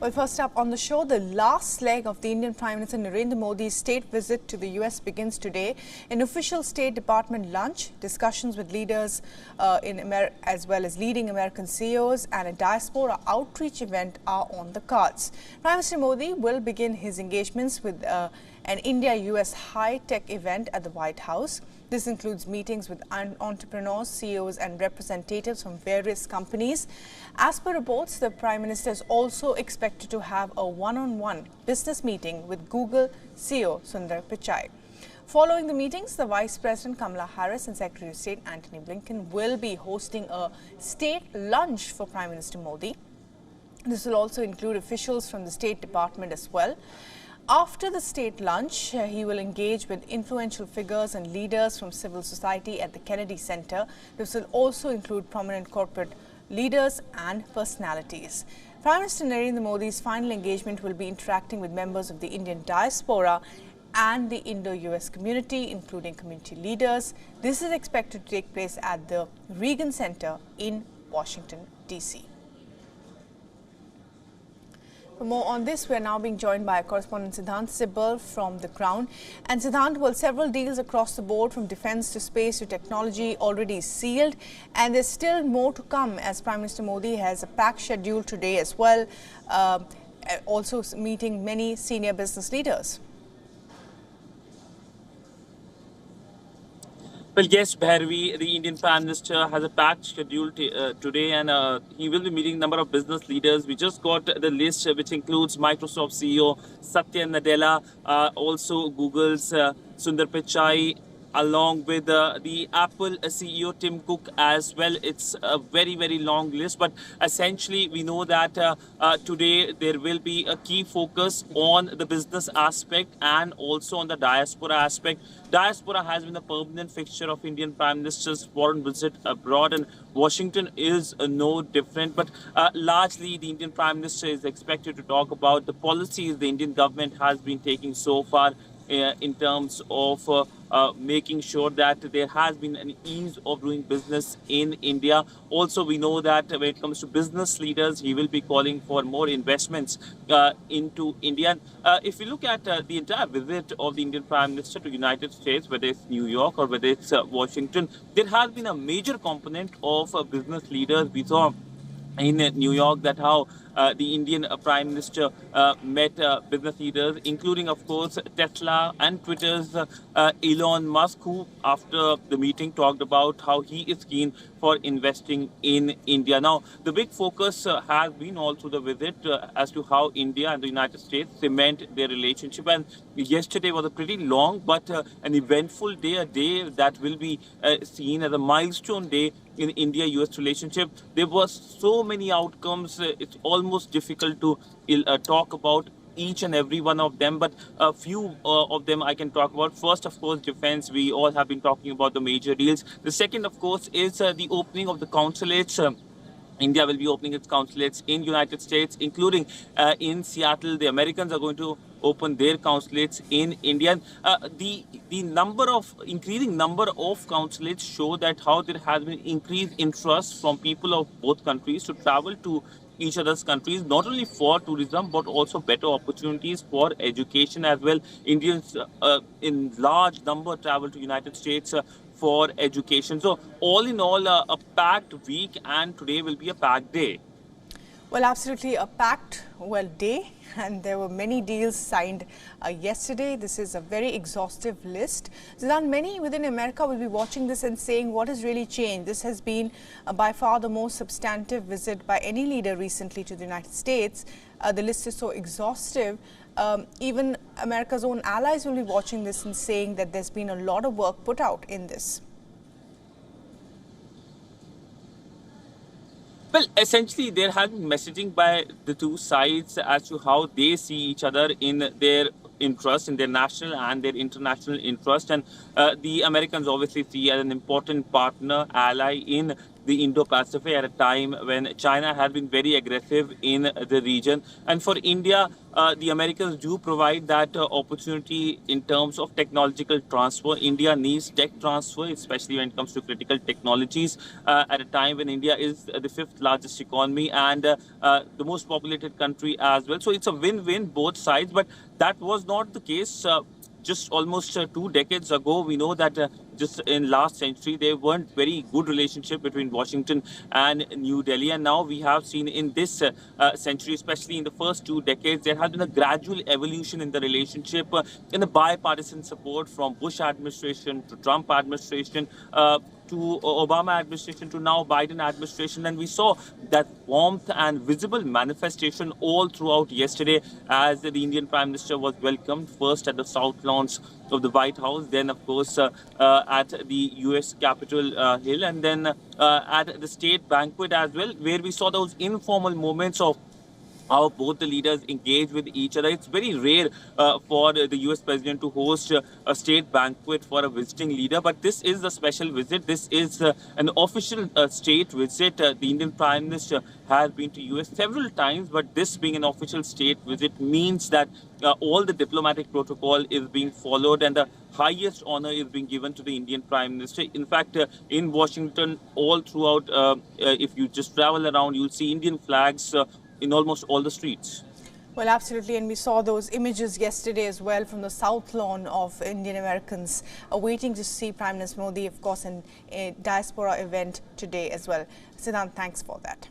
Well, first up on the show, the last leg of the Indian Prime Minister Narendra Modi's state visit to the US begins today. An official State Department lunch, discussions with leaders as well as leading American CEOs, and a diaspora outreach event are on the cards. Prime Minister Modi will begin his engagements with an India-US high-tech event at the White House. This includes meetings with entrepreneurs, CEOs and representatives from various companies. As per reports, the Prime Minister is also expected to have a one-on-one business meeting with Google CEO Sundar Pichai. Following the meetings, the Vice President Kamala Harris and Secretary of State Antony Blinken will be hosting a state lunch for Prime Minister Modi. This will also include officials from the State Department as well. After the state lunch, he will engage with influential figures and leaders from civil society at the Kennedy Center. This will also include prominent corporate leaders and personalities. Prime Minister Narendra Modi's final engagement will be interacting with members of the Indian diaspora and the Indo-US community, including community leaders. This is expected to take place at the Reagan Center in Washington, D.C. For more on this, we are now being joined by our correspondent Siddhant Sibal from The Crown. And Siddhant, well, several deals across the board from defence to space to technology already sealed, and there's still more to come as Prime Minister Modi has a packed schedule today as well, also meeting many senior business leaders. Well, yes, Bhairavi, the Indian Prime Minister has a packed schedule today, and he will be meeting a number of business leaders. We just got the list, which includes Microsoft CEO Satya Nadella, also Google's Sundar Pichai, along with the Apple CEO Tim Cook as well. It's a very, very long list, but essentially we know that today there will be a key focus on the business aspect and also on the diaspora aspect. Diaspora has been a permanent fixture of Indian Prime Minister's foreign visit abroad, and Washington is no different. But largely the Indian Prime Minister is expected to talk about the policies the Indian government has been taking so far in terms of making sure that there has been an ease of doing business in India. Also, we know that when it comes to business leaders, he will be calling for more investments into India. If we look at the entire visit of the Indian Prime Minister to United States, whether it's New York or whether it's Washington, there has been a major component of business leaders. We saw in New York that how the Indian Prime Minister met business leaders, including, of course, Tesla and Twitter's Elon Musk, who after the meeting talked about how he is keen for investing in India. Now, the big focus has been all through the visit as to how India and the United States cement their relationship. And yesterday was a pretty long but an eventful day, a day that will be seen as a milestone day in India-US relationship. There were so many outcomes, it's almost difficult to talk about each and every one of them, but a few of them I can talk about. First, of course, defense. We all have been talking about the major deals. The second, of course, is the opening of the consulates. India will be opening its consulates in United States, including in Seattle. The Americans are going to open their consulates in India. The increasing number of consulates show that how there has been increased interest from people of both countries to travel to each other's countries, not only for tourism but also better opportunities for education as well. Indians in large number travel to United States for education. So all in all, a packed week, and today will be a packed day. Well, absolutely a packed day, and there were many deals signed yesterday. This is a very exhaustive list. Siddhant, many within America will be watching this and saying what has really changed. This has been by far the most substantive visit by any leader recently to the United States. The list is so exhaustive. Even America's own allies will be watching this and saying that there's been a lot of work put out in this. Well, essentially, there has been messaging by the two sides as to how they see each other in their interest, in their national and their international interest. And the Americans obviously see as an important partner, ally in the Indo-Pacific at a time when China had been very aggressive in the region. And for India, the Americans do provide that opportunity in terms of technological transfer. India needs tech transfer, especially when it comes to critical technologies, at a time when India is the 5th largest economy and the most populated country as well. So it's a win-win both sides, but that was not the case just almost 2 decades ago. We know that just in last century there weren't very good relationship between Washington and New Delhi, and now we have seen in this century, especially in the first 2 decades, there has been a gradual evolution in the relationship, in the bipartisan support from Bush administration to Trump administration, to Obama administration to now Biden administration, and we saw that warmth and visible manifestation all throughout yesterday as the Indian Prime Minister was welcomed first at the South Lawns of the White House, then of course at the US Capitol Hill, and then at the state banquet as well, where we saw those informal moments of how both the leaders engage with each other. It's very rare for the US president to host a state banquet for a visiting leader, but this is a special visit. This is an official state visit. The Indian Prime Minister has been to US several times, but this being an official state visit means that all the diplomatic protocol is being followed and the highest honor is being given to the Indian Prime Minister. In fact, in Washington, all throughout, if you just travel around, you'll see Indian flags in almost all the streets. Well, absolutely, and we saw those images yesterday as well from the South Lawn of Indian Americans waiting to see Prime Minister Modi, of course, in a diaspora event today as well. Siddhant, thanks for that.